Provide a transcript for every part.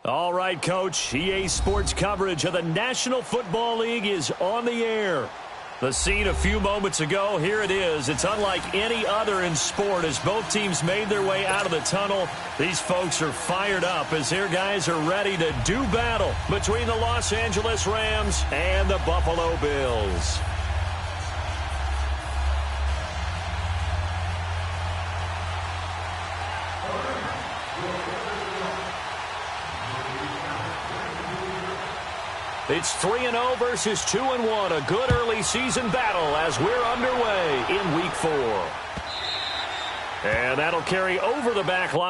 All right, Coach. EA Sports coverage of the National Football League is on the air. The scene a few moments ago, here it is. It's unlike any other in sport as both teams made their way out of the tunnel. These folks are fired up as their guys are ready to do battle between the Los Angeles Rams and the Buffalo Bills. It's 3-0 versus 2-1. A good early season battle as we're underway in Week 4. And that'll carry over the back line.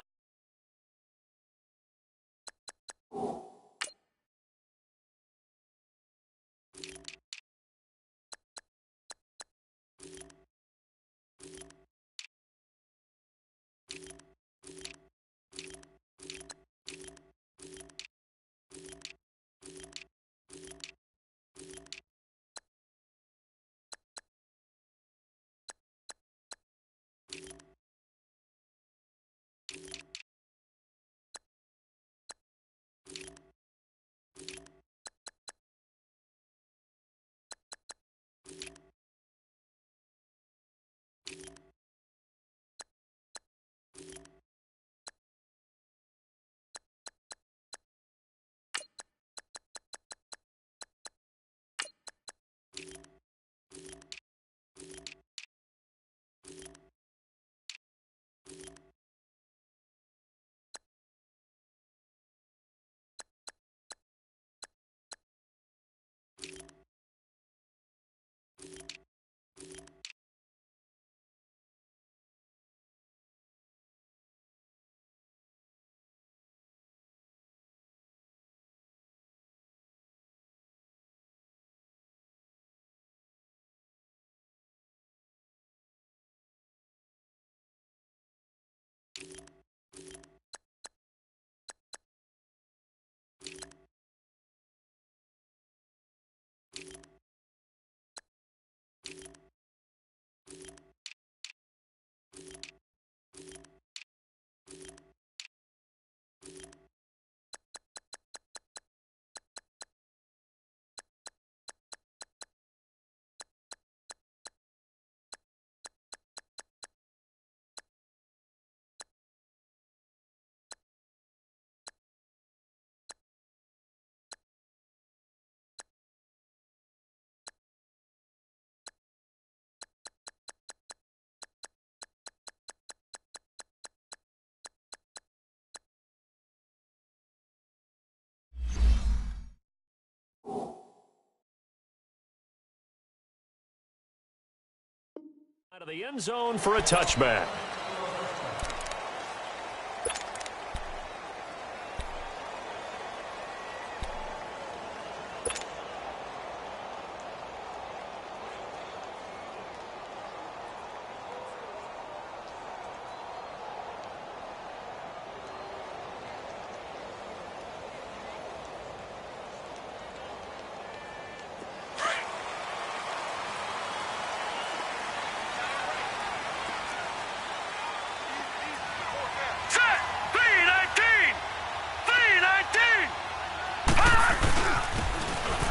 Out of the end zone for a touchback.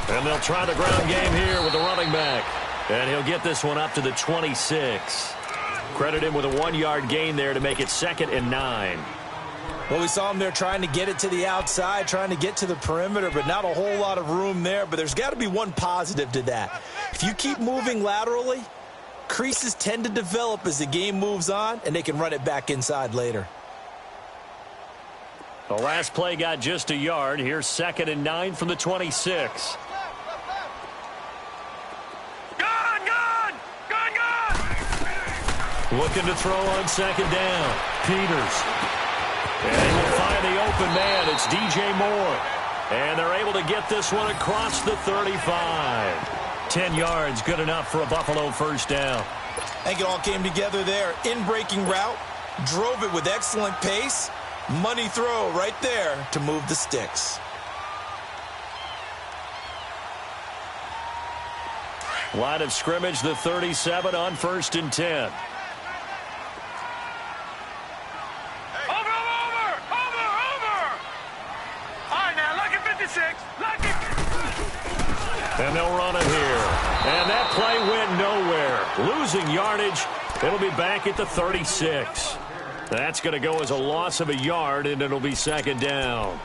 And they'll try the ground game here with the running back. And he'll get this one up to the 26. Credit him with a 1-yard gain there to make it 2nd and 9. Well, we saw him there trying to get it to the outside, trying to get to the perimeter, but not a whole lot of room there. But there's got to be one positive to that. If you keep moving laterally, creases tend to develop as the game moves on, and they can run it back inside later. The last play got just a yard. Here's 2nd and 9 from the 26. Looking to throw on 2nd down. Peters. And he will find the open man. It's DJ Moore. And they're able to get this one across the 35. 10 yards, good enough for a Buffalo first down. I think it all came together there. In-breaking route, drove it with excellent pace. Money throw right there to move the sticks. Line of scrimmage, the 37 on 1st and 10. And that play went nowhere. Losing yardage. It'll be back at the 36. That's going to go as a loss of a yard, and it'll be second down.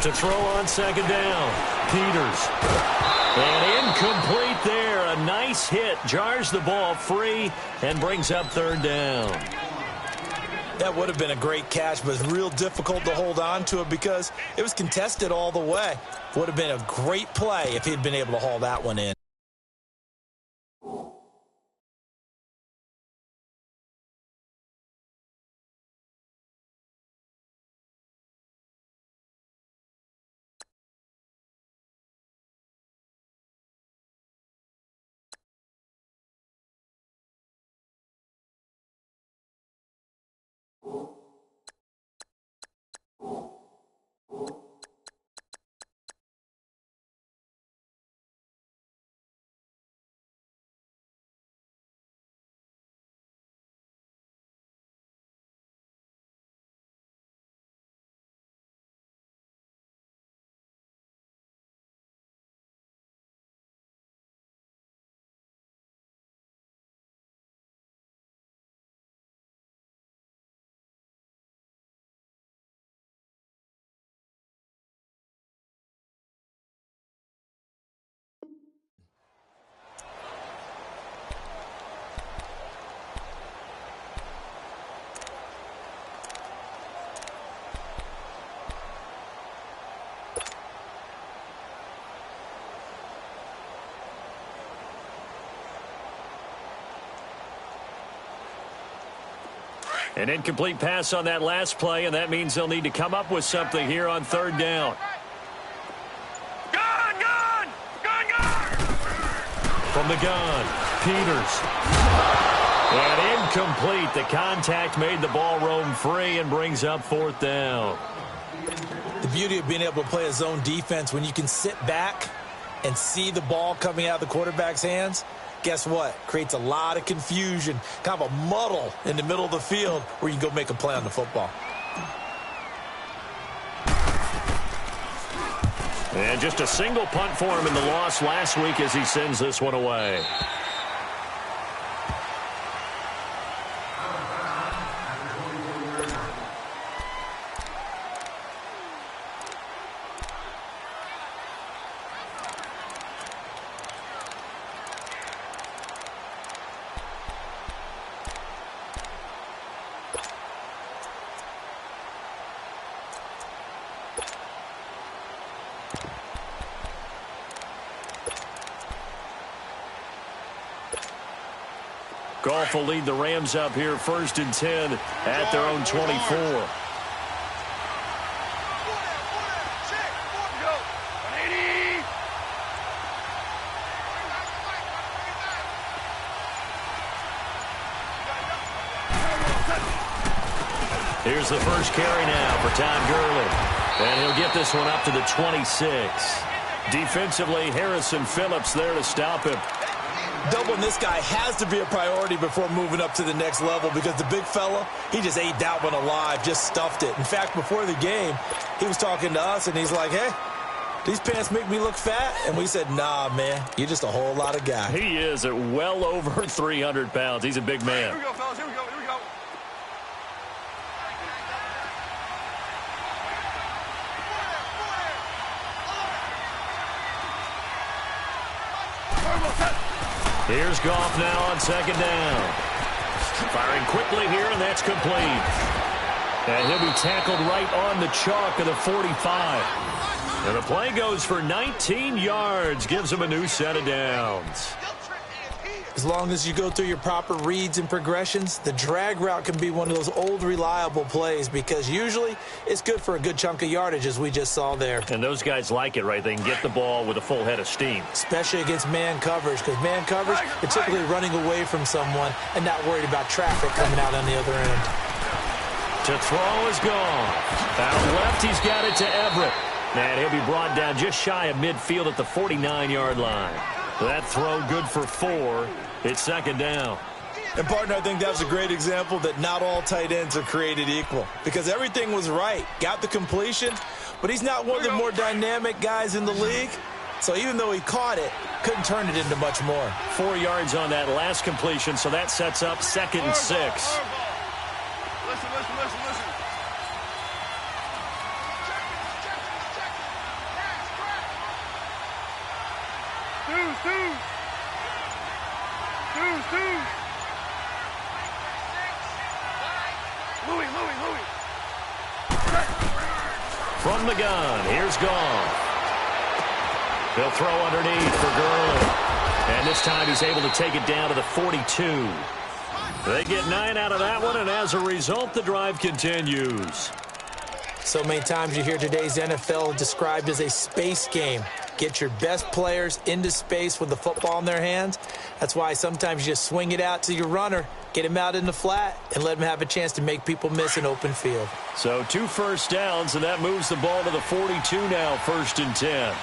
To throw on second down. Peters. And incomplete there. A nice hit. Jars the ball free and brings up third down. That would have been a great catch, but it's real difficult to hold on to it because it was contested all the way. Would have been a great play if he'd been able to haul that one in. An incomplete pass on that last play, and that means they'll need to come up with something here on third down. Gun! From the gun, Peters. And incomplete. The contact made the ball roam free and brings up fourth down. The beauty of being able to play a zone defense when you can sit back and see the ball coming out of the quarterback's hands, guess what? Creates a lot of confusion, kind of a muddle in the middle of the field where you can go make a play on the football. And just a single punt for him in the loss last week as he sends this one away. Goff will lead the Rams up here 1st and 10 at their own 24. Here's the first carry now for Todd Gurley. And he'll get this one up to the 26. Defensively, Harrison Phillips there to stop him. Doubling this guy has to be a priority before moving up to the next level because the big fella, he just ate that one alive, just stuffed it. In fact, before the game, he was talking to us, and he's like, hey, these pants make me look fat? And we said, nah, man, you're just a whole lot of guy. He is at well over 300 pounds. He's a big man. Here we go, fellas. Here we go. Here's Goff now on second down. Firing quickly here, and that's complete. And he'll be tackled right on the chalk of the 45. And the play goes for 19 yards, gives him a new set of downs. As long as you go through your proper reads and progressions, the drag route can be one of those old reliable plays because usually it's good for a good chunk of yardage, as we just saw there. And those guys like it, right? They can get the ball with a full head of steam. Especially against man coverage, because man coverage, they're typically running away from someone and not worried about traffic coming out on the other end. To throw is gone. Out left, he's got it to Everett. And he'll be brought down just shy of midfield at the 49-yard line. That throw good for 4. It's second down. And, partner, I think that was a great example that not all tight ends are created equal because everything was right. Got the completion, but he's not one of the more dynamic guys in the league. So even though he caught it, couldn't turn it into much more. 4 yards on that last completion, so that sets up 2nd and 6. Listen. Louis. From the gun, here's Goff. They'll throw underneath for Gurley. And this time he's able to take it down to the 42. They get 9 out of that one, and as a result, the drive continues. So many times you hear today's NFL described as a space game. Get your best players into space with the football in their hands. That's why sometimes you just swing it out to your runner, get him out in the flat, and let him have a chance to make people miss an open field. So 2 first downs, and that moves the ball to the 42 now, 1st and 10.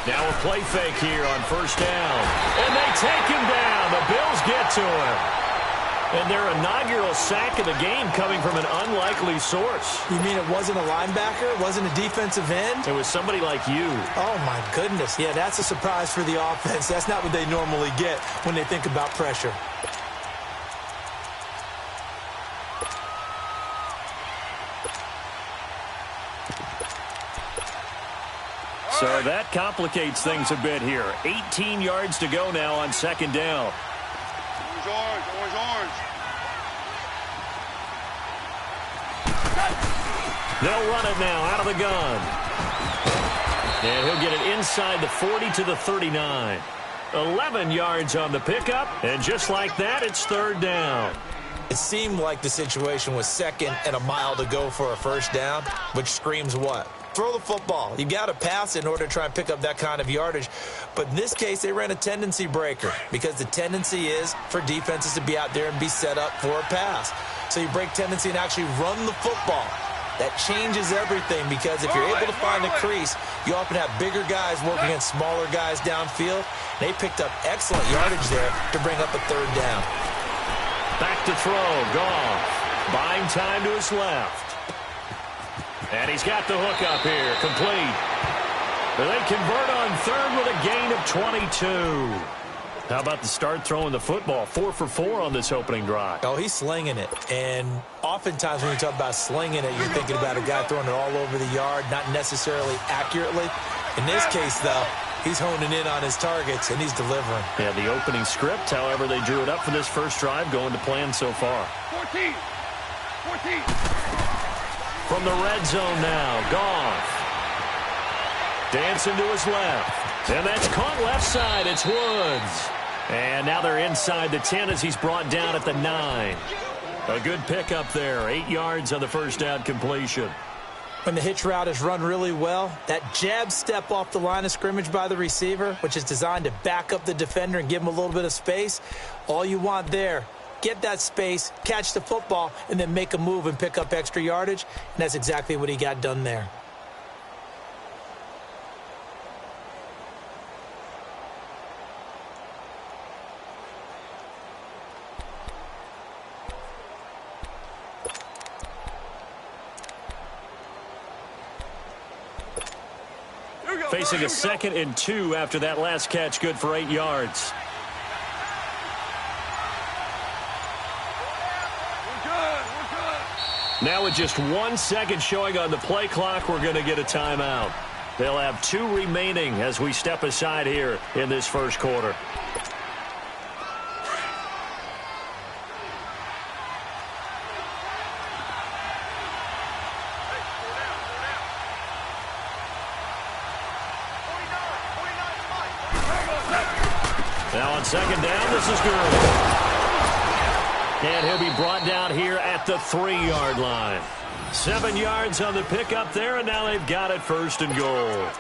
Now a play fake here on 1st down. And they take him down. The Bills get to him. And their inaugural sack of the game coming from an unlikely source. You mean it wasn't a linebacker? It wasn't a defensive end? It was somebody like you. Oh, my goodness. Yeah, that's a surprise for the offense. That's not what they normally get when they think about pressure. So that complicates things a bit here. 18 yards to go now on 2nd down. Orange. They'll run it now out of the gun. And he'll get it inside the 40 to the 39. 11 yards on the pickup. And just like that, it's 3rd down. It seemed like the situation was 2nd and a mile to go for a 1st down, which screams what? Throw the football. You got to pass in order to try and pick up that kind of yardage. But in this case, they ran a tendency breaker because the tendency is for defenses to be out there and be set up for a pass. So you break tendency and actually run the football. That changes everything because if you're able to find a crease, you often have bigger guys working against smaller guys downfield. They picked up excellent yardage there to bring up a 3rd down. Back to throw. Goff. Buying time to his left. And he's got the hook up here. Complete. They convert on 3rd with a gain of 22. How about the start throwing the football? 4 for 4 on this opening drive. Oh, he's slinging it. And oftentimes when you talk about slinging it, you're thinking about a guy throwing it all over the yard, not necessarily accurately. In this case, though, he's honing in on his targets, and he's delivering. Yeah, the opening script, however, they drew it up for this first drive, going to plan so far. 14. From the red zone now, Goff. Dancing to his left. And that's caught left side. It's Woods. And now they're inside the 10 as he's brought down at the 9. A good pickup there. 8 yards on the 1st down completion. When the hitch route is run really well, that jab step off the line of scrimmage by the receiver, which is designed to back up the defender and give him a little bit of space, all you want there, get that space, catch the football, and then make a move and pick up extra yardage. And that's exactly what he got done there. Facing a 2nd and 2 after that last catch, good for 8 yards. Now with just 1 second showing on the play clock, we're going to get a timeout. They'll have 2 remaining as we step aside here in this first quarter. Now on second down, this is Gurley. And he'll be brought down here at the 3-yard line. 7 yards on the pickup there, and now they've got it first and goal.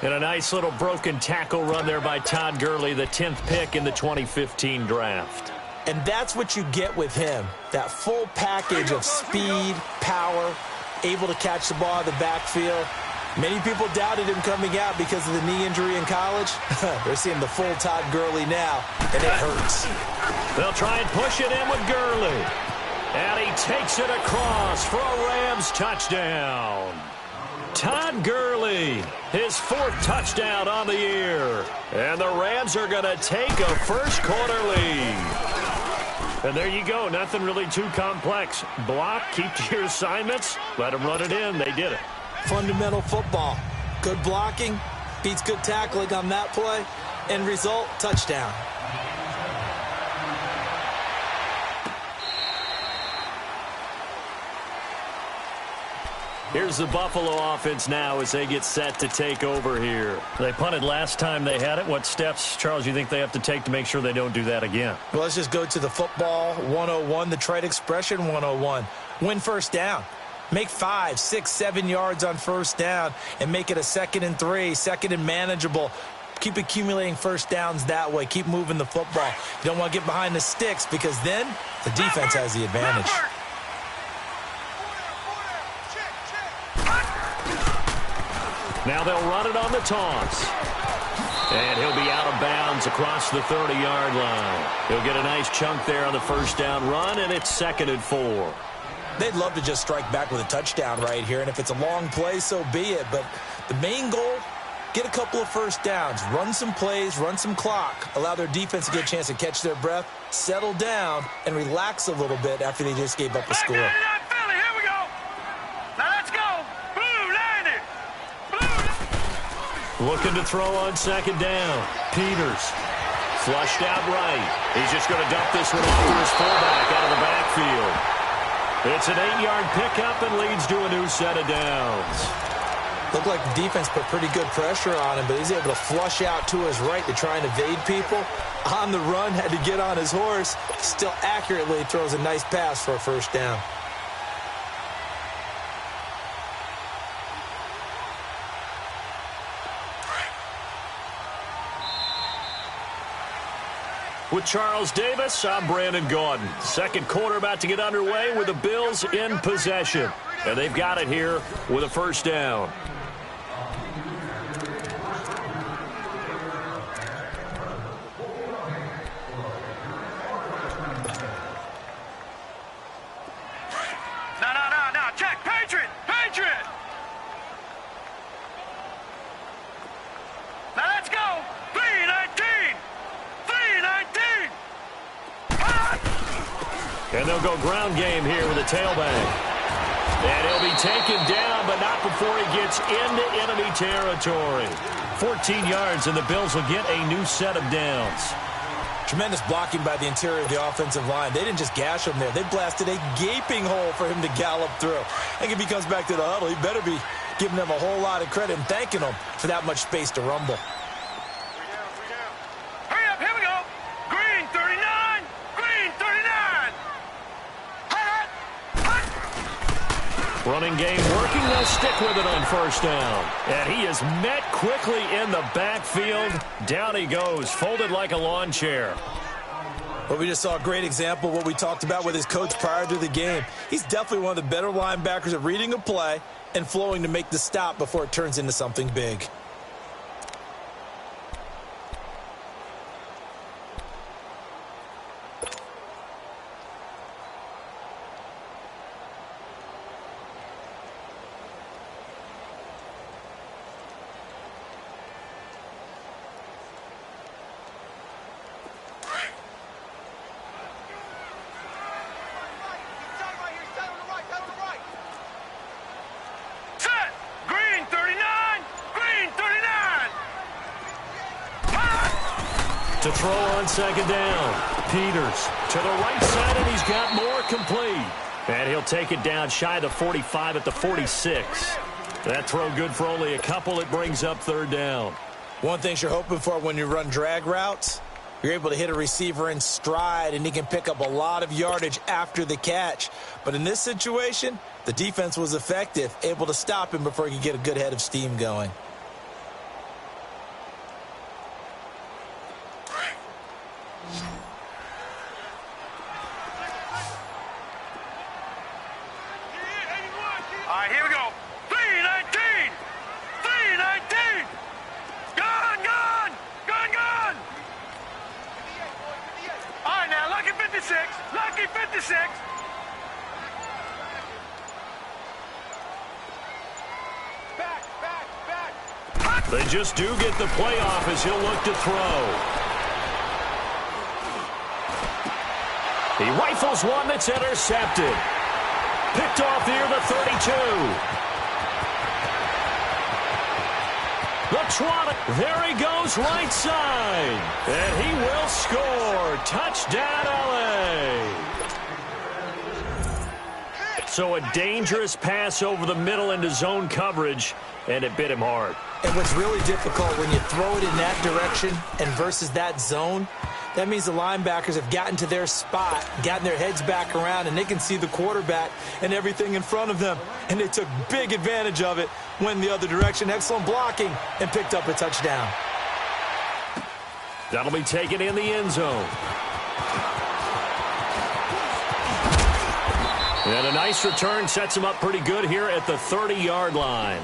And a nice little broken tackle run there by Todd Gurley, the 10th pick in the 2015 draft. And that's what you get with him, that full package of speed, power, able to catch the ball in the backfield. Many people doubted him coming out because of the knee injury in college. They're seeing the full Todd Gurley now, and it hurts. They'll try and push it in with Gurley. And he takes it across for a Rams touchdown. Todd Gurley, his 4th touchdown on the year. And the Rams are going to take a first-quarter lead. And there you go. Nothing really too complex. Block, keep to your assignments, let them run it in. They did it. Fundamental football. Good blocking, beats good tackling on that play. End result, touchdown. Here's the Buffalo offense now as they get set to take over here. They punted last time they had it. What steps, Charles, you think they have to take to make sure they don't do that again? Well, let's just go to the football 101, the trite expression 101. Win first down. Make 5, 6, 7 yards on first down and make it a 2nd and 3, 2nd and manageable. Keep accumulating first downs that way. Keep moving the football. You don't want to get behind the sticks because then the defense has the advantage. Now they'll run it on the toss. And he'll be out of bounds across the 30-yard line. He'll get a nice chunk there on the first down run, and it's 2nd and 4. They'd love to just strike back with a touchdown right here, and if it's a long play, so be it. But the main goal, get a couple of first downs, run some plays, run some clock, allow their defense to get a chance to catch their breath, settle down, and relax a little bit after they just gave up a score. Looking to throw on second down. Peters. Flushed out right. He's just going to dump this one off to his fullback out of the backfield. It's an 8-yard pickup and leads to a new set of downs. Looked like the defense put pretty good pressure on him, but he's able to flush out to his right to try and evade people. On the run, had to get on his horse. Still accurately throws a nice pass for a first down. With Charles Davis, I'm Brandon Gaudin. Second quarter about to get underway with the Bills in possession. And they've got it here with a first down. No. Check. Patriot. Now let's go. 3-19. And they'll go ground game here with a tailback. And he'll be taken down, but not before he gets into enemy territory. 14 yards, and the Bills will get a new set of downs. Tremendous blocking by the interior of the offensive line. They didn't just gash him there. They blasted a gaping hole for him to gallop through. I think if he comes back to the huddle, he better be giving them a whole lot of credit and thanking them for that much space to rumble. Hurry up, here we go. Green 39. Running game working. They'll stick with it on first down. And he is met quickly in the backfield. Down he goes, folded like a lawn chair. Well, we just saw a great example of what we talked about with his coach prior to the game. He's definitely one of the better linebackers at reading a play and flowing to make the stop before it turns into something big. To throw on second down. Peters to the right side, and he's got more complete. And he'll take it down shy of the 45 at the 46. That throw good for only a couple. It brings up third down. One thing you're hoping for when you run drag routes, You're able to hit a receiver in stride, and he can pick up a lot of yardage after the catch. But in this situation, the defense was effective, able to stop him before he could get a good head of steam going. All right, here we go. 319! 319! Gone, gone! Gone, gone! All right, now, lucky 56. Lucky 56. Back, back, back. They just do get the playoff as he'll look to throw. He rifles one that's intercepted. Picked off near the 32. The trot. There he goes right side. And he will score. Touchdown, LA. So a dangerous pass over the middle into zone coverage, and it bit him hard. And what's really difficult when you throw it in that direction and versus that zone, that means the linebackers have gotten to their spot, gotten their heads back around, and they can see the quarterback and everything in front of them. And they took big advantage of it, went the other direction, excellent blocking, and picked up a touchdown. That'll be taken in the end zone. And a nice return sets him up pretty good here at the 30-yard line.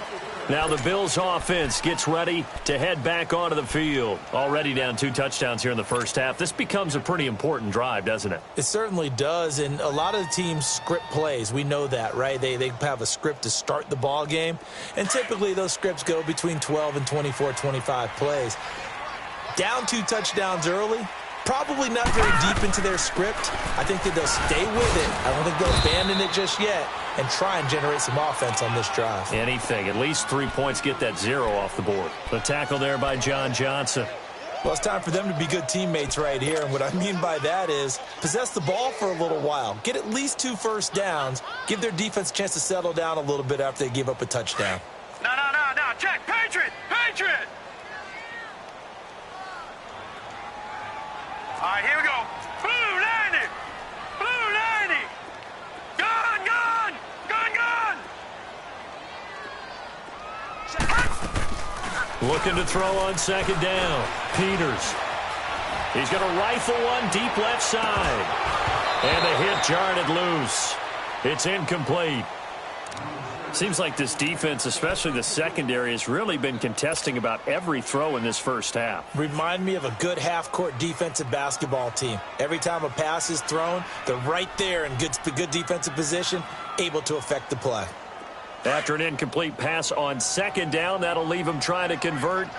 Now the Bills offense gets ready to head back onto the field. Already down 2 touchdowns here in the first half. This becomes a pretty important drive, doesn't it? It certainly does, and a lot of the teams script plays. We know that, right? They have a script to start the ball game, and typically those scripts go between 12 and 24, 25 plays. Down 2 touchdowns early, probably not very deep into their script. I think that they'll stay with it. I don't think they'll abandon it just yet and try and generate some offense on this drive. Anything. At least 3 points, get that 0 off the board. The tackle there by John Johnson. Well, it's time for them to be good teammates right here, and what I mean by that is possess the ball for a little while, get at least 2 first downs, give their defense a chance to settle down a little bit after they give up a touchdown. No, check. Patriot! Patriot! All right, here we go. Blue 90! Blue 90! Gone, gone! Gone, gone! Looking to throw on second down. Peters. He's going to rifle one deep left side. And the hit jarred it loose. It's incomplete. Seems like this defense, especially the secondary, has really been contesting about every throw in this first half. Remind me of a good half-court defensive basketball team. Every time a pass is thrown, they're right there in good defensive position, able to affect the play. After an incomplete pass on second down, that'll leave him trying to convert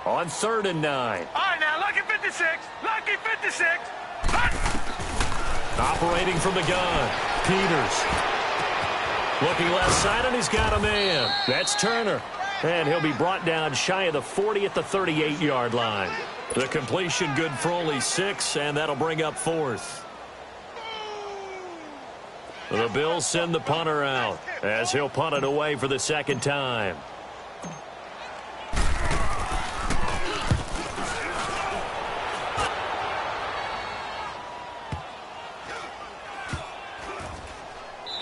on 3rd and 9. All right, now, lucky 56. Lucky 56. Operating from the gun, Peters. Looking left side, and he's got a man. That's Turner. And he'll be brought down shy of the 40 at the 38-yard line. The completion good for only 6, and that'll bring up 4th. The Bills send the punter out as he'll punt it away for the second time.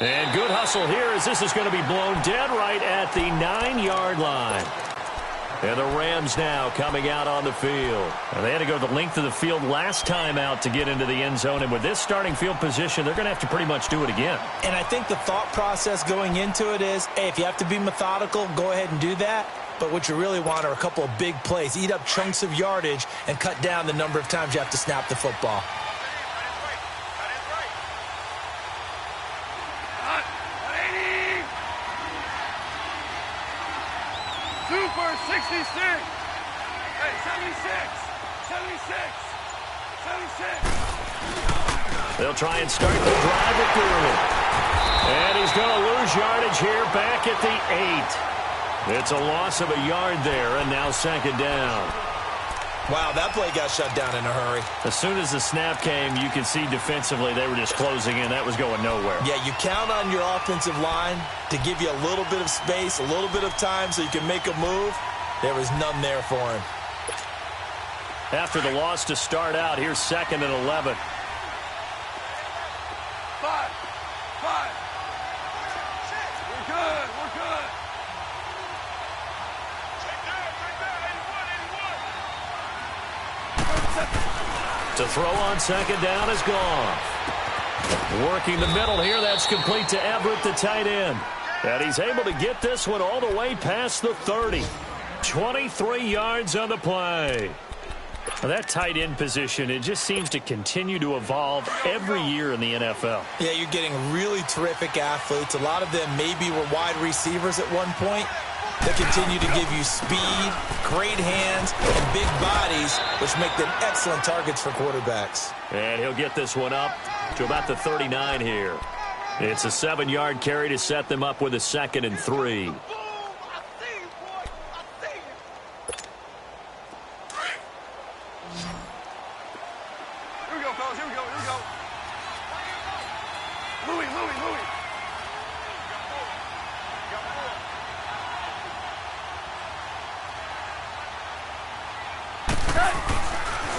And good hustle here as this is going to be blown dead right at the 9-yard line. And the Rams now coming out on the field. And they had to go the length of the field last time out to get into the end zone. And with this starting field position, they're going to have to pretty much do it again. And I think the thought process going into it is, hey, if you have to be methodical, go ahead and do that. But what you really want are a couple of big plays. Eat up chunks of yardage and cut down the number of times you have to snap the football. Super 66. Hey, 76. 76. 76. They'll try and start the drive at through. And he's going to lose yardage here back at the 8. It's a loss of a yard there, and now second down. Wow, that play got shut down in a hurry. As soon as the snap came, you could see defensively they were just closing in. That was going nowhere. Yeah, you count on your offensive line to give you a little bit of space, a little bit of time so you can make a move. There was none there for him. After the loss to start out, here's 2nd and 11. 5. We're good. To throw on 2nd down is gone. Working the middle here, that's complete to Everett, the tight end. And he's able to get this one all the way past the 30. 23 yards on the play. That tight end position, it just seems to continue to evolve every year in the NFL. Yeah, you're getting really terrific athletes. A lot of them maybe were wide receivers at one point. They continue to give you speed, great hands, and big bodies, which make them excellent targets for quarterbacks. And he'll get this one up to about the 39 here. It's a 7-yard carry to set them up with a 2nd and 3.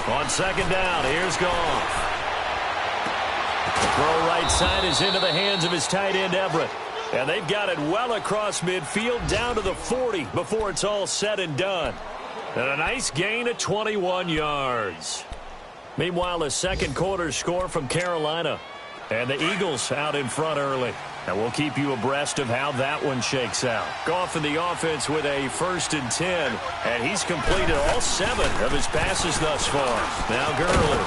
On 2nd down, here's Goff. Throw right side is into the hands of his tight end, Everett. And they've got it well across midfield down to the 40 before it's all said and done. And a nice gain of 21 yards. Meanwhile, the second quarter score from Carolina. And the Eagles out in front early. And we'll keep you abreast of how that one shakes out. Goff in the offense with a 1st and 10. And he's completed all 7 of his passes thus far. Now Gurley.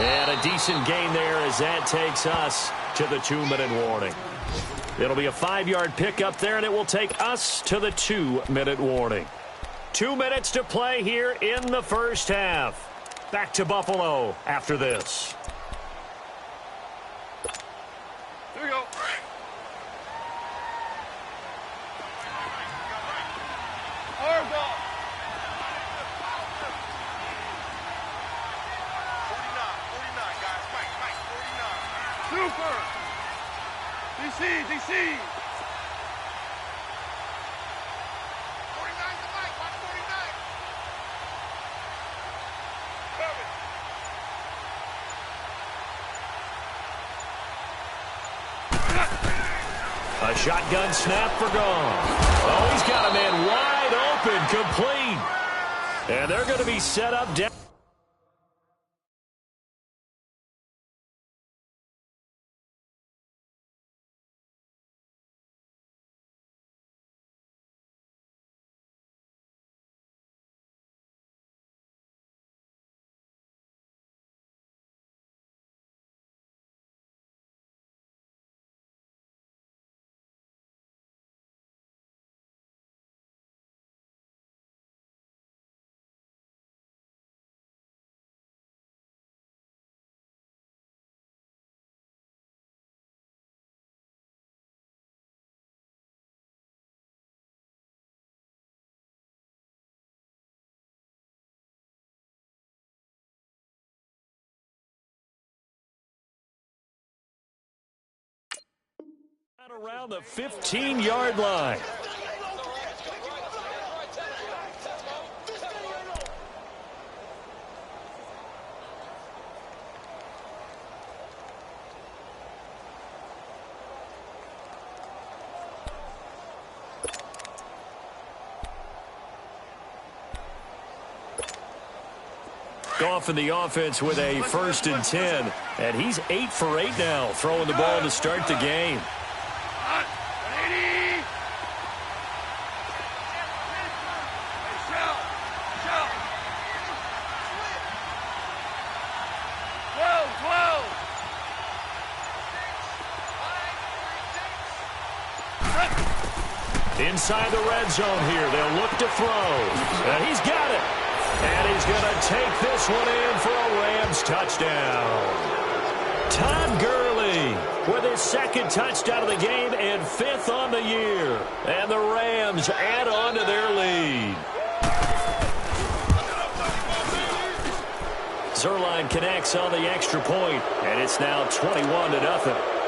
And a decent gain there as that takes us to the 2-minute warning. It'll be a 5-yard pickup there, and it will take us to the 2-minute warning. 2 minutes to play here in the first half. Back to Buffalo after this. Here we go. Hard ball. 49, guys. Mike, 49. Super. DC. 49 to Mike. Watch 49. Perfect. A shotgun snap for Goff. Oh, he's got a man wide open, complete. And they're going to be set up down. Around the 15-yard line. Goff in the offense with a 1st and 10. And he's 8 for 8 now, throwing the ball to start the game. Inside the red zone here, they'll look to throw. And he's got it. And he's going to take this one in for a Rams touchdown. Todd Gurley with his 2nd touchdown of the game and 5th on the year. And the Rams add on to their lead. Zerline connects on the extra point, and it's now 21-0.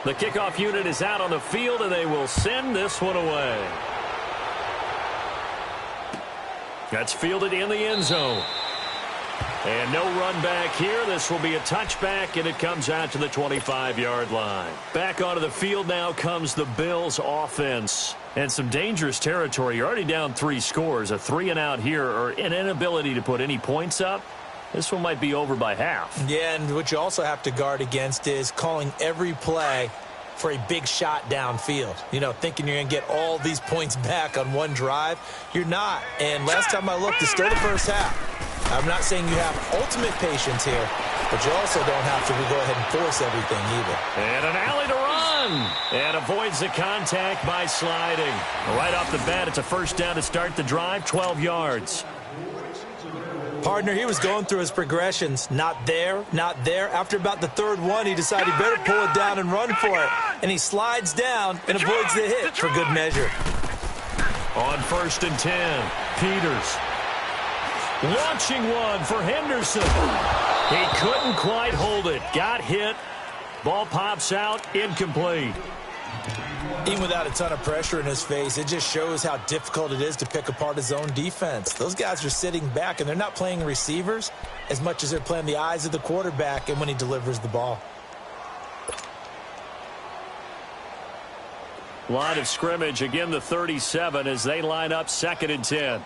The kickoff unit is out on the field, and they will send this one away. That's fielded in the end zone. And no run back here. This will be a touchback, and it comes out to the 25-yard line. Back onto the field now comes the Bills offense. And some dangerous territory. You're already down 3 scores. A 3-and-out here, or an inability to put any points up. This one might be over by half. Yeah, and what you also have to guard against is calling every play for a big shot downfield. You know, thinking you're going to get all these points back on one drive. You're not. And last time I looked, it's still the first half. I'm not saying you have ultimate patience here, but you also don't have to go ahead and force everything either. And an alley to run. And avoids the contact by sliding. Right off the bat, it's a first down to start the drive, 12 yards. Partner, he was going through his progressions. Not there, not there. After about the third one, he decided he better pull it down and run for it. And he slides down and avoids the hit for good measure. On 1st and 10, Peters. Launching one for Henderson. He couldn't quite hold it. Got hit. Ball pops out. Incomplete. Even without a ton of pressure in his face, it just shows how difficult it is to pick apart his own defense. Those guys are sitting back, and they're not playing receivers as much as they're playing the eyes of the quarterback and when he delivers the ball. Line of scrimmage, again the 37 as they line up 2nd and 10.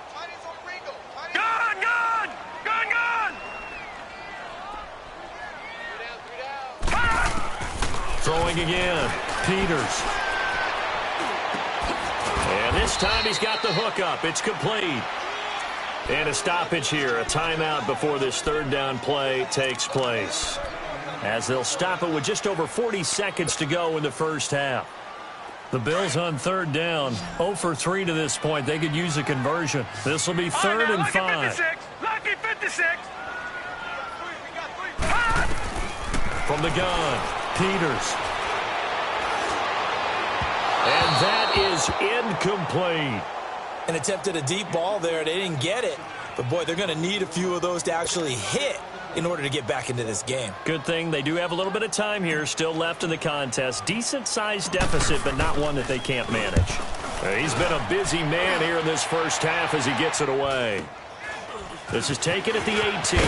Throwing again, Peters. And this time he's got the hook up. It's complete. And a stoppage here, a timeout before this 3rd down play takes place. As they'll stop it with just over 40 seconds to go in the first half. The Bills on 3rd down, 0 for 3 to this point. They could use a conversion. This will be 3rd and 5. Lucky 56. From the gun, Peters. And that is incomplete. And attempted a deep ball there. They didn't get it. But, boy, they're going to need a few of those to actually hit in order to get back into this game. Good thing they do have a little bit of time here still left in the contest. Decent-sized deficit, but not one that they can't manage. He's been a busy man here in this first half as he gets it away. This is taken at the 18.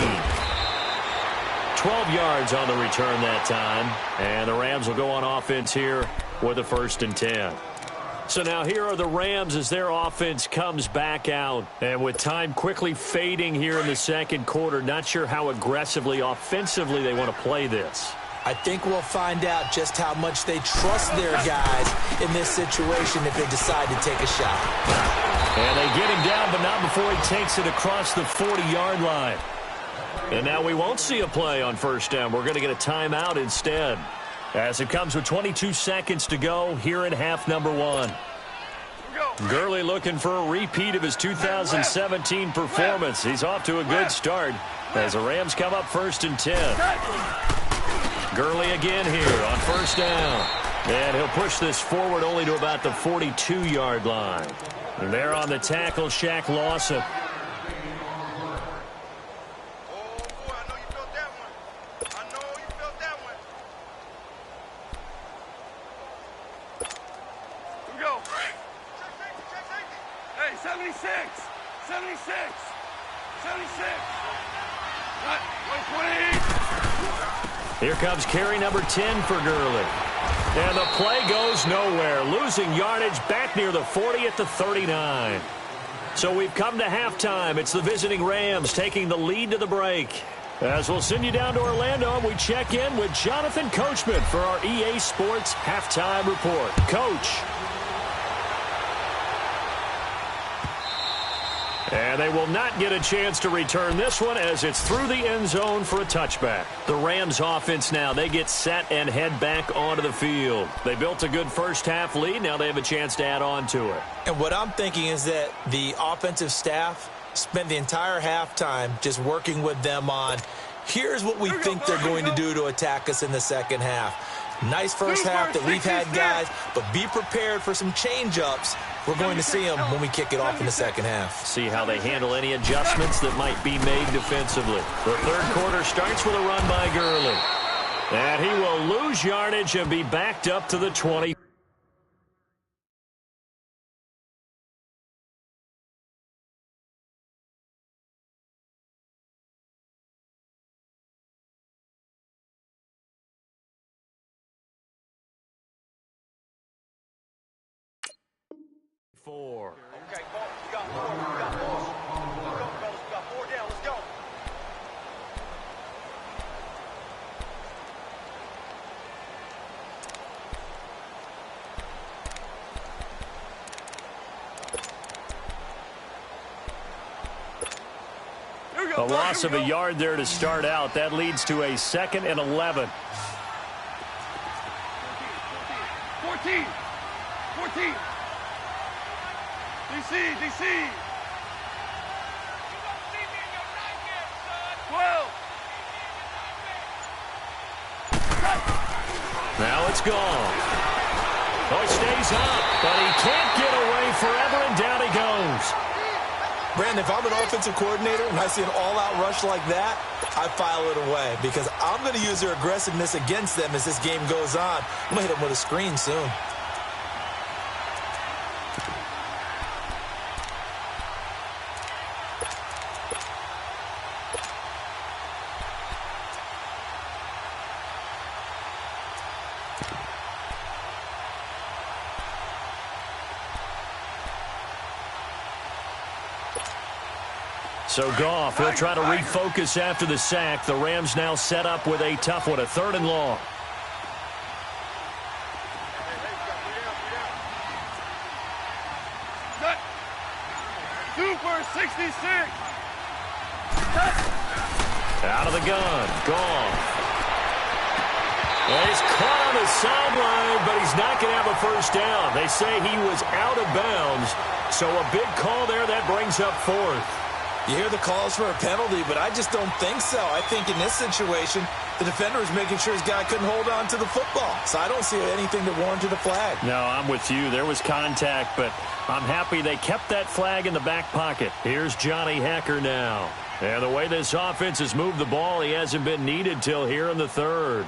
12 yards on the return that time. And the Rams will go on offense here with a 1st and 10. So now here are the Rams as their offense comes back out. And with time quickly fading here in the 2nd quarter, not sure how aggressively, offensively they want to play this. I think we'll find out just how much they trust their guys in this situation if they decide to take a shot. And they get him down, but not before he takes it across the 40-yard line. And now we won't see a play on 1st down. We're going to get a timeout instead. As it comes with 22 seconds to go here in half number 1. Gurley looking for a repeat of his 2017 performance. He's off to a good start as the Rams come up 1st and 10. Gurley again here on 1st down. And he'll push this forward only to about the 42-yard line. And there on the tackle, Shaq Lawson. Here comes carry number 10 for Gurley. And the play goes nowhere. Losing yardage back near the 40 at the 39. So we've come to halftime. It's the visiting Rams taking the lead to the break. As we'll send you down to Orlando, we check in with Jonathan Coachman for our EA Sports Halftime Report. Coach. And they will not get a chance to return this one as it's through the end zone for a touchback. The Rams offense now, they get set and head back onto the field. They built a good first half lead. Now they have a chance to add on to it. And what I'm thinking is that the offensive staff spent the entire halftime just working with them on, here's what we think they're going to do to attack us in the second half. Nice first half that we've had, guys, but be prepared for some change-ups. We're going to see them when we kick it off in the second half. See how they handle any adjustments that might be made defensively. The third quarter starts with a run by Gurley. And he will lose yardage and be backed up to the 20. Four. Okay, four. We got four. We got four. Let's go, fellas. We got four down. Let's go. A loss of a yard there to start out. That leads to a 2nd and 11. 14. 14. DC. 12. Now it's gone. Oh, he stays up, but he can't get away forever, and down he goes. Brandon, if I'm an offensive coordinator and I see an all-out rush like that, I file it away because I'm going to use their aggressiveness against them as this game goes on. I'm going to hit them with a screen soon. So Goff, he'll try to refocus after the sack. The Rams now set up with a tough one, a 3rd and long. Super 66. Out of the gun. Goff. Well, he's caught on the sideline, but he's not going to have a first down. They say he was out of bounds. So a big call there that brings up 4th. You hear the calls for a penalty, but I just don't think so. I think in this situation, the defender is making sure his guy couldn't hold on to the football. So I don't see anything that warranted a flag. No, I'm with you. There was contact, but I'm happy they kept that flag in the back pocket. Here's Johnny Hacker now. And the way this offense has moved the ball, he hasn't been needed till here in the 3rd.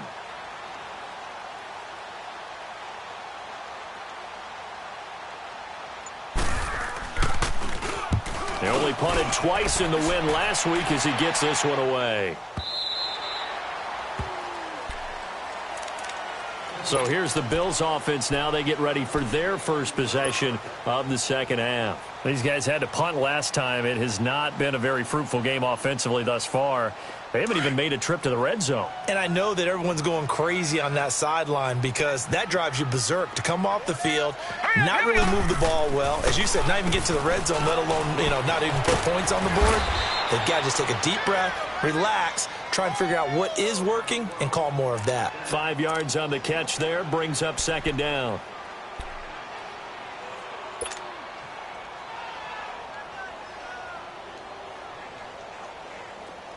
They only punted twice in the win last week as he gets this one away. So here's the Bills offense now. They get ready for their first possession of the 2nd half. These guys had to punt last time. It has not been a very fruitful game offensively thus far. They haven't even made a trip to the red zone. And I know that everyone's going crazy on that sideline because that drives you berserk to come off the field, not really move the ball well. As you said, not even get to the red zone, let alone, not even put points on the board. They've got to just take a deep breath, relax, try and figure out what is working, and call more of that. 5 yards on the catch there, brings up 2nd down.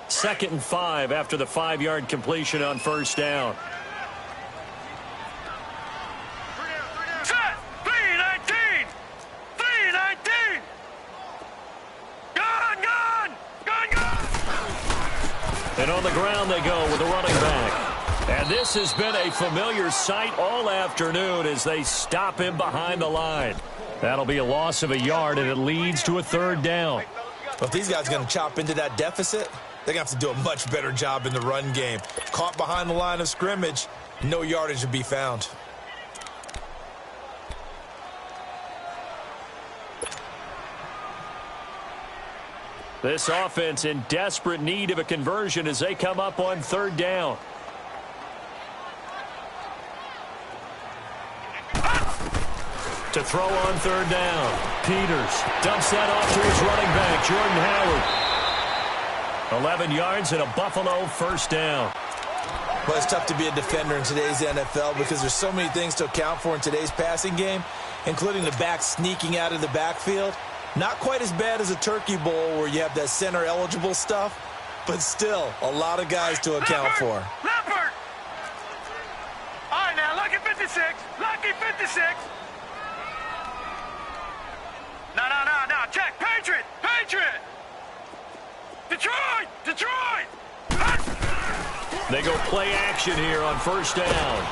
Second and 5 after the 5-yard completion on first down. Set. 319. 319. Gone. And on the ground they go with a running back. And this has been a familiar sight all afternoon as they stop him behind the line. That'll be a loss of a yard, and it leads to a 3rd down. Well, if these guys are going to chop into that deficit, they're going to have to do a much better job in the run game. Caught behind the line of scrimmage, no yardage to be found. This offense in desperate need of a conversion as they come up on 3rd down. To throw on 3rd down. Peters dumps that off to his running back, Jordan Howard. 11 yards and a Buffalo first down. Well, it's tough to be a defender in today's NFL because there's so many things to account for in today's passing game, including the back sneaking out of the backfield. Not quite as bad as a Turkey Bowl where you have that center-eligible stuff, but still a lot of guys to account for. Leopard! All right, now, lucky 56. Lucky 56. No. Check. Patriot. Detroit. They go play action here on first down.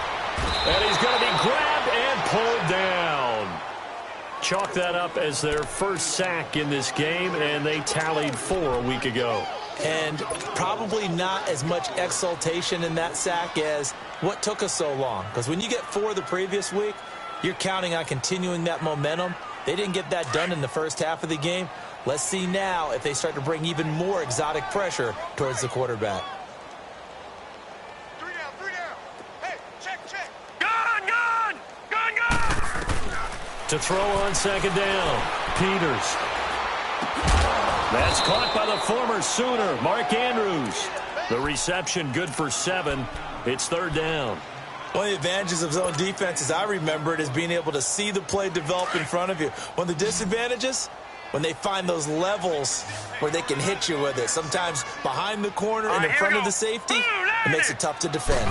And he's going to be grabbed and pulled down. Chalk that up as their first sack in this game, and they tallied 4 a week ago. And probably not as much exultation in that sack as what took us so long. Because when you get 4 the previous week, you're counting on continuing that momentum. They didn't get that done in the first half of the game. Let's see now if they start to bring even more exotic pressure towards the quarterback. 3 down, 3 down. Hey, check. Gun! To throw on second down, Peters. That's caught by the former Sooner, Mark Andrews. The reception good for 7. It's third down. One of the advantages of zone defense, as I remember it, is being able to see the play develop in front of you. One of the disadvantages, when they find those levels where they can hit you with it. Sometimes behind the corner and in front of the safety, it makes it tough to defend.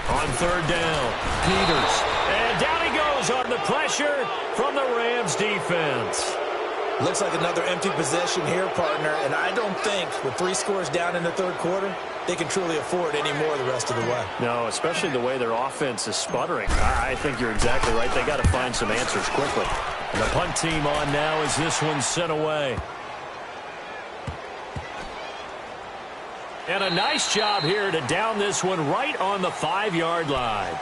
On third down, Peters. And down he goes on the pressure from the Rams defense. Looks like another empty possession here, partner, and I don't think with 3 scores down in the third quarter, they can truly afford any more the rest of the way. No, especially the way their offense is sputtering. I think you're exactly right. They got to find some answers quickly. And the punt team on now as this one's sent away. And a nice job here to down this one right on the 5-yard line.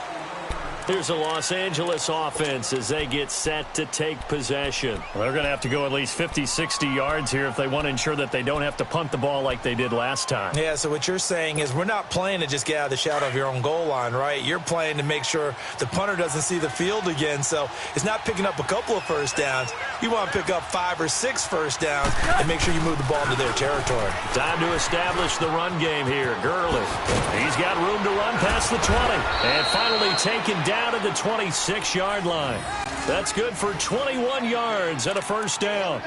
Here's a Los Angeles offense as they get set to take possession. Well, they're going to have to go at least 50, 60 yards here if they want to ensure that they don't have to punt the ball like they did last time. Yeah, so what you're saying is we're not playing to just get out of the shadow of your own goal line, right? You're playing to make sure the punter doesn't see the field again. So it's not picking up a couple of first downs. You want to pick up 5 or 6 first downs and make sure you move the ball into their territory. Time to establish the run game here. Gurley. He's got room to run past the 20. And finally taken down at the 26-yard line. That's good for 21 yards and a first down.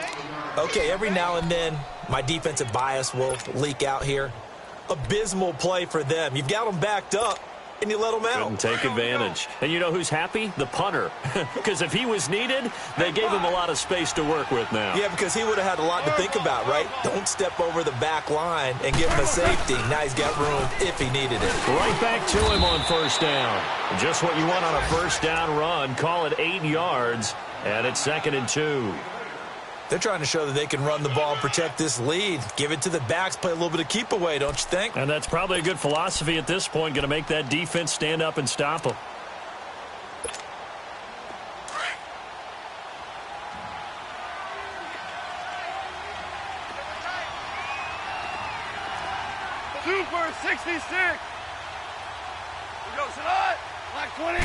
Okay, every now and then, my defensive bias will leak out here. Abysmal play for them. You've got them backed up, and you let them out. Couldn't take advantage. And you know who's happy? The punter. Because if he was needed, they gave him a lot of space to work with now. Yeah, because he would have had a lot to think about, right? Don't step over the back line and give him a safety. Now he's got room if he needed it. Right back to him on first down. Just what you want on a first down run. Call it 8 yards, and it's 2nd and 2. They're trying to show that they can run the ball and protect this lead. Give it to the backs, play a little bit of keep away, don't you think? And that's probably a good philosophy at this point, going to make that defense stand up and stop them. Super 66. We go tonight. Like 20.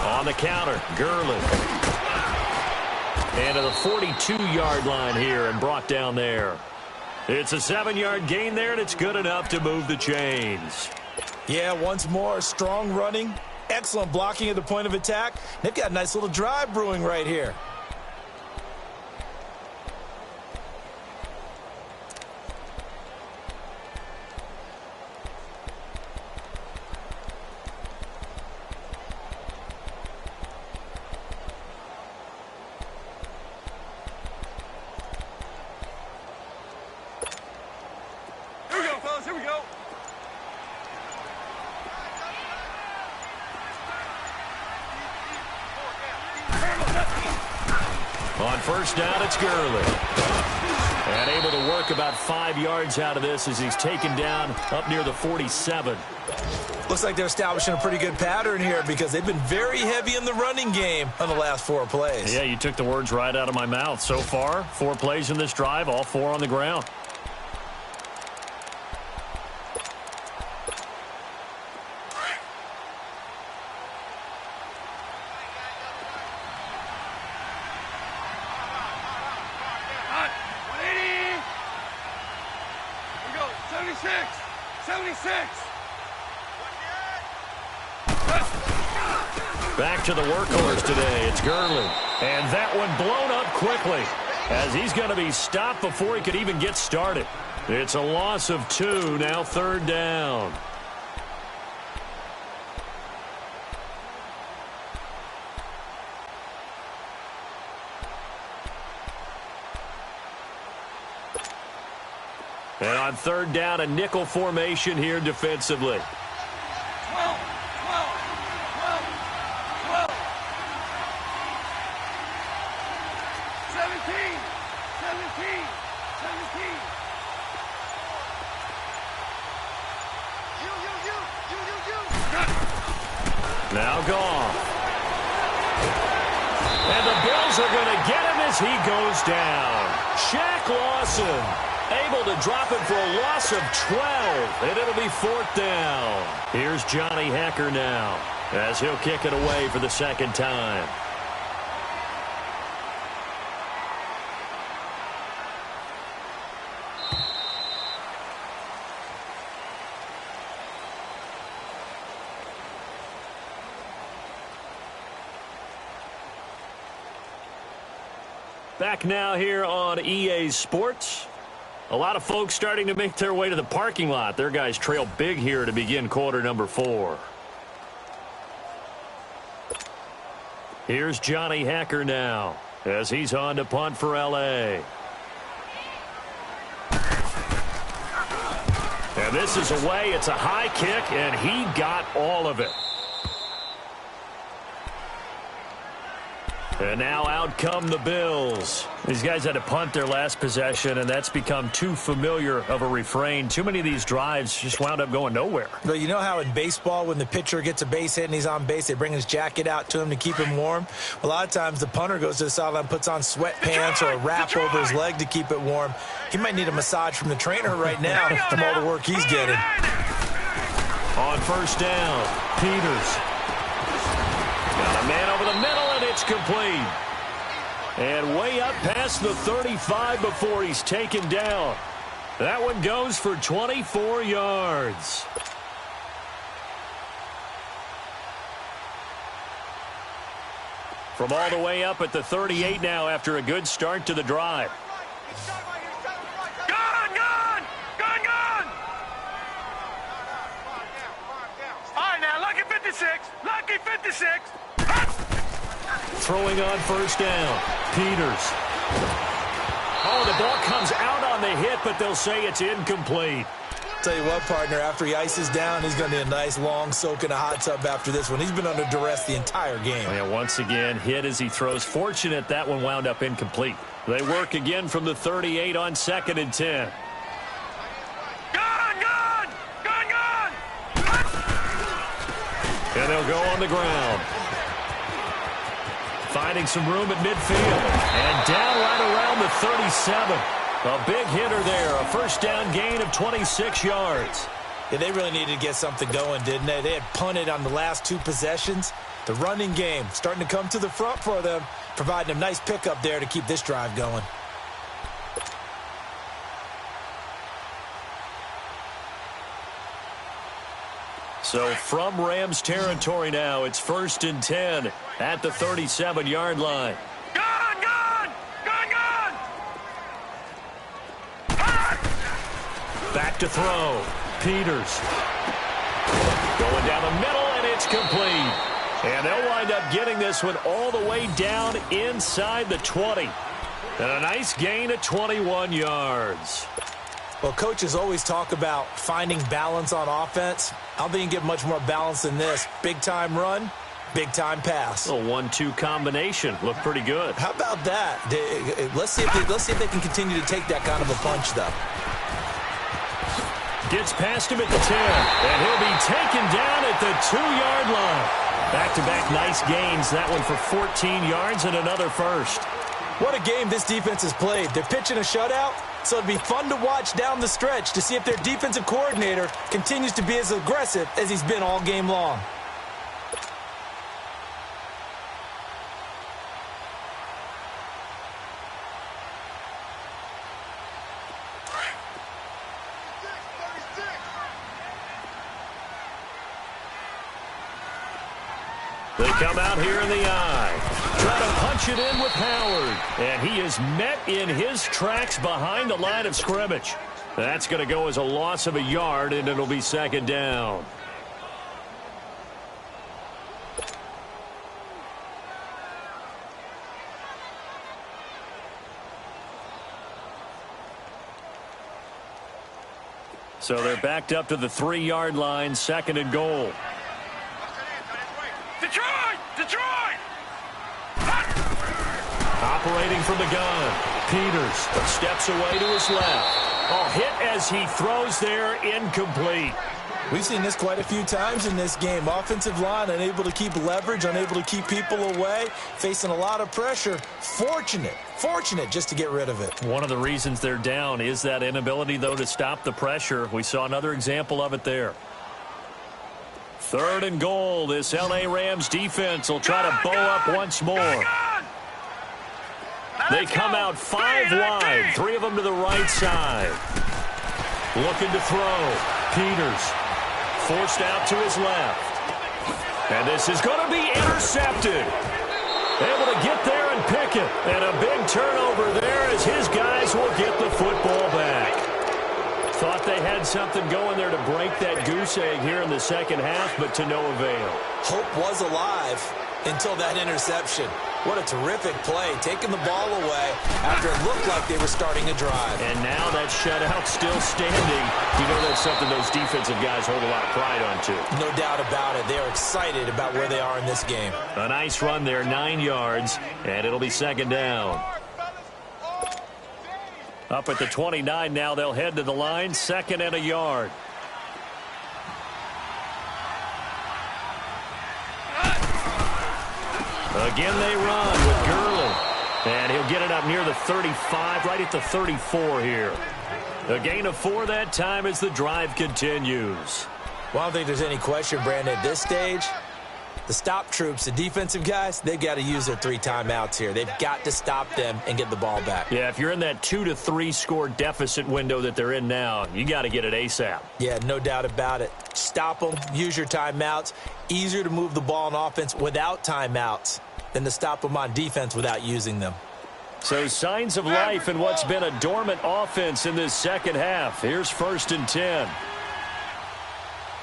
On the counter, Gurley. And to the 42-yard line here and brought down there. It's a 7-yard gain there, and it's good enough to move the chains. Yeah, once more, strong running, excellent blocking at the point of attack. They've got a nice little drive brewing right here. Here we go. On first down, it's Gurley. And able to work about 5 yards out of this as he's taken down up near the 47. Looks like they're establishing a pretty good pattern here because they've been very heavy in the running game on the last 4 plays. Yeah, you took the words right out of my mouth. So far, 4 plays in this drive, all 4 on the ground. Back to the workhorse today. It's Gurley. And that one blown up quickly as he's going to be stopped before he could even get started. It's a loss of 2, now third down. And on third down, a nickel formation here defensively. 17. Now Goff. And the Bills are going to get him as he goes down. Shaq Lawson able to drop it for a loss of 12, and it'll be fourth down. Here's Johnny Hacker now as he'll kick it away for the second time. Back now here on EA Sports. A lot of folks starting to make their way to the parking lot. Their guys trail big here to begin quarter number 4. Here's Johnny Hacker now as he's on to punt for L.A. And this is away. It's a high kick, and he got all of it. And now out come the Bills. These guys had to punt their last possession, and that's become too familiar of a refrain. Too many of these drives just wound up going nowhere. Well, you know how in baseball when the pitcher gets a base hit and he's on base, they bring his jacket out to him to keep him warm? A lot of times the punter goes to the sideline, puts on sweatpants or a wrap over his leg to keep it warm. He might need a massage from the trainer right now from all the work he's getting. On first down, Peters. Got a man over the middle, and it's complete. And way up past the 35 before he's taken down. That one goes for 24 yards. From all the way up at the 38 now after a good start to the drive. Gone! All right, now, lucky 56. Lucky 56. Throwing on first down. Peters. Oh, the ball comes out on the hit, but they'll say it's incomplete. Tell you what, partner, after he ices down, he's going to need a nice long soak in a hot tub after this one. He's been under duress the entire game. And once again, hit as he throws. Fortunate that one wound up incomplete. They work again from the 38 on 2nd and 10. Gone! And they'll go on the ground. Finding some room at midfield. And down right around the 37. A big hitter there. A first down gain of 26 yards. Yeah, they really needed to get something going, didn't they? They had punted on the last 2 possessions. The running game starting to come to the front for them, providing a nice pickup there to keep this drive going. So from Rams territory now, it's 1st and 10 at the 37-yard line. Gone! Back to throw. Peters. Going down the middle, and it's complete. And they'll wind up getting this one all the way down inside the 20. And a nice gain of 21 yards. Well, coaches always talk about finding balance on offense. I don't think you can get much more balance than this. Big-time run, big-time pass. A 1-2 combination. Looked pretty good. How about that? Let's see if they can continue to take that kind of a punch, though. Gets past him at the 10, and he'll be taken down at the 2-yard line. Back-to-back nice gains. That one for 14 yards and another first. What a game this defense has played. They're pitching a shutout, so it'd be fun to watch down the stretch to see if their defensive coordinator continues to be as aggressive as he's been all game long. They come out here in the eye. Try to punch it in with Howard. And he is met in his tracks behind the line of scrimmage. That's going to go as a loss of a yard, and it'll be 2nd down. So they're backed up to the 3-yard line, 2nd and goal. Detroit! Detroit! Operating from the gun. Peters steps away to his left. Oh, hit as he throws there, incomplete. We've seen this quite a few times in this game. Offensive line unable to keep leverage, unable to keep people away, facing a lot of pressure. Fortunate just to get rid of it. One of the reasons they're down is that inability, though, to stop the pressure. We saw another example of it there. 3rd and goal. This L.A. Rams defense will try to bow up once more. They come out 5 wide, 3 of them to the right side. Looking to throw. Peters forced out to his left. And this is going to be intercepted. Able to get there and pick it. And a big turnover there as his guys will get the football back. Thought they had something going there to break that goose egg here in the second half, but to no avail. Hope was alive until that interception. What a terrific play, taking the ball away after it looked like they were starting a drive. And now that shutout still standing. You know that's something those defensive guys hold a lot of pride on, too. No doubt about it. They are excited about where they are in this game. A nice run there, 9 yards, and it'll be 2nd down. Up at the 29 now, they'll head to the line, 2nd and a yard. Again they run with Gurley. And he'll get it up near the 35, right at the 34 here. A gain of 4 that time as the drive continues. Well, I don't think there's any question, Brandon, at this stage. The stop troops, the defensive guys, they've got to use their 3 timeouts here. They've got to stop them and get the ball back. Yeah, if you're in that 2 to 3 score deficit window that they're in now, you got to get it ASAP. Yeah, no doubt about it. Stop them, use your timeouts. Easier to move the ball on offense without timeouts than to stop them on defense without using them. So signs of life in what's been a dormant offense in this second half. Here's 1st and 10.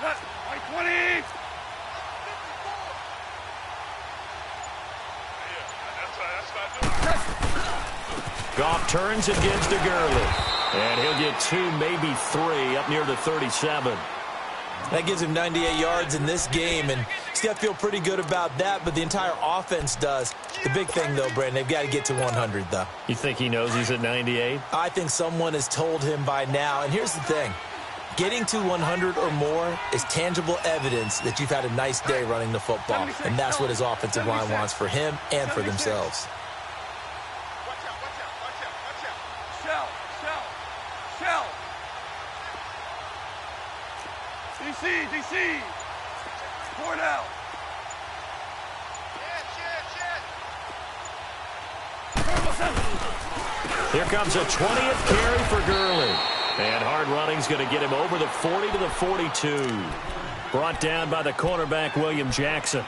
Right 20! Goff turns and gives to Gurley. And he'll get 2, maybe 3, up near the 37. That gives him 98 yards in this game, and he's got to feel pretty good about that, but the entire offense does. The big thing, though, Brandon, they've got to get to 100, though. You think he knows he's at 98? I think someone has told him by now, and here's the thing. Getting to 100 or more is tangible evidence that you've had a nice day running the football, and that's what his offensive line wants for him and for themselves. Shell! DC! Pour out! Here comes a 20th carry for Gurley. And hard running's going to get him over the 40 to the 42. Brought down by the cornerback, William Jackson.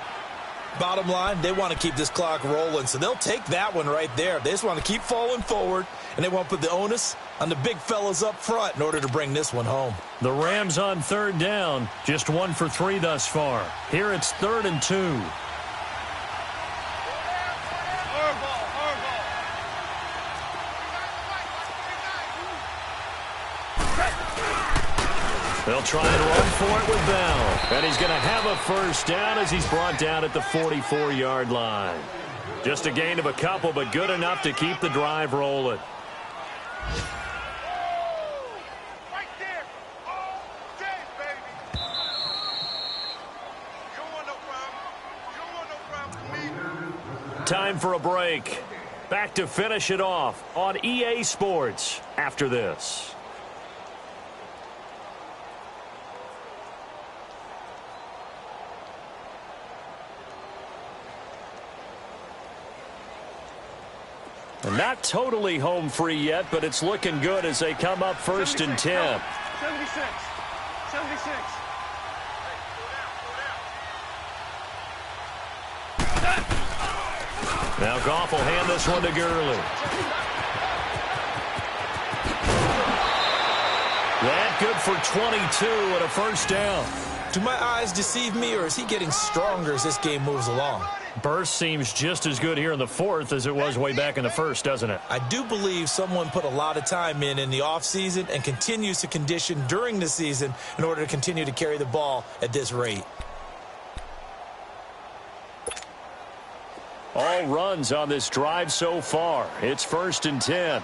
Bottom line, they want to keep this clock rolling, so they'll take that one right there. They just want to keep falling forward, and they want to put the onus on the big fellas up front in order to bring this one home. The Rams on 3rd down, just 1 for 3 thus far. Here it's 3rd and 2. They'll try and run for it with Bell. And he's going to have a 1st down as he's brought down at the 44-yard line. Just a gain of a couple, but good enough to keep the drive rolling. Right there! All day, baby! You don't want no problem. You don't want no problem with me. Time for a break. Back to finish it off on EA Sports after this. Not totally home free yet, but it's looking good as they come up 1st and 10. 76. Now Goff will hand this one to Gurley. That good for 22 and a 1st down. Do my eyes deceive me, or is he getting stronger as this game moves along? Burst seems just as good here in the fourth as it was way back in the first, doesn't it? I do believe someone put a lot of time in the offseason and continues to condition during the season in order to continue to carry the ball at this rate. All runs on this drive so far. It's 1st and 10.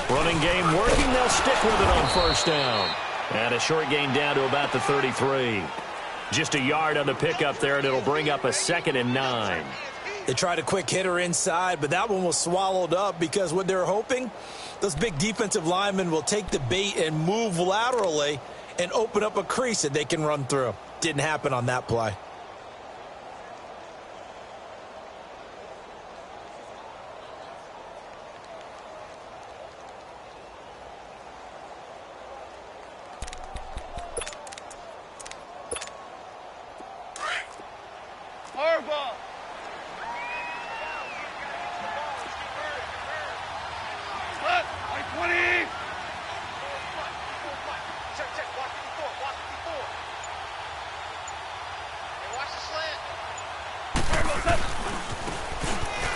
Running game working. They'll stick with it on 1st down. And a short gain down to about the 33. Just a yard on the pickup there, and it'll bring up a 2nd and 9. They tried a quick hitter inside, but that one was swallowed up because what they're hoping, those big defensive linemen will take the bait and move laterally and open up a crease that they can run through. Didn't happen on that play.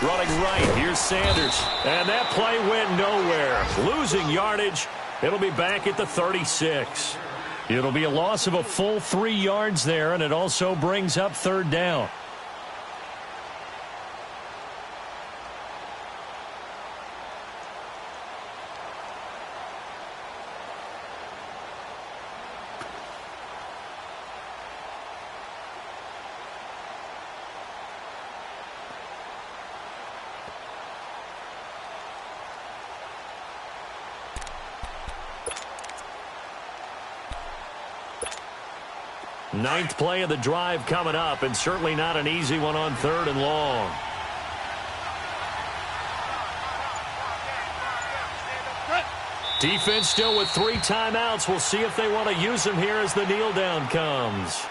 Running right, here's Sanders. And that play went nowhere. Losing yardage. It'll be back at the 36. It'll be a loss of a full 3 yards there, and it also brings up 3rd down. Ninth play of the drive coming up, and certainly not an easy one on 3rd and long. Defense still with 3 timeouts. We'll see if they want to use them here as the kneel down comes.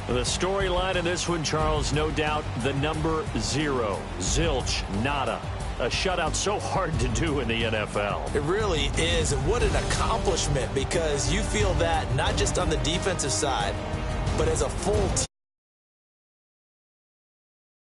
The storyline in this one, Charles, no doubt the number 0. Zilch, nada. A shutout so hard to do in the NFL. It really is, and what an accomplishment, because you feel that not just on the defensive side, but as a full team.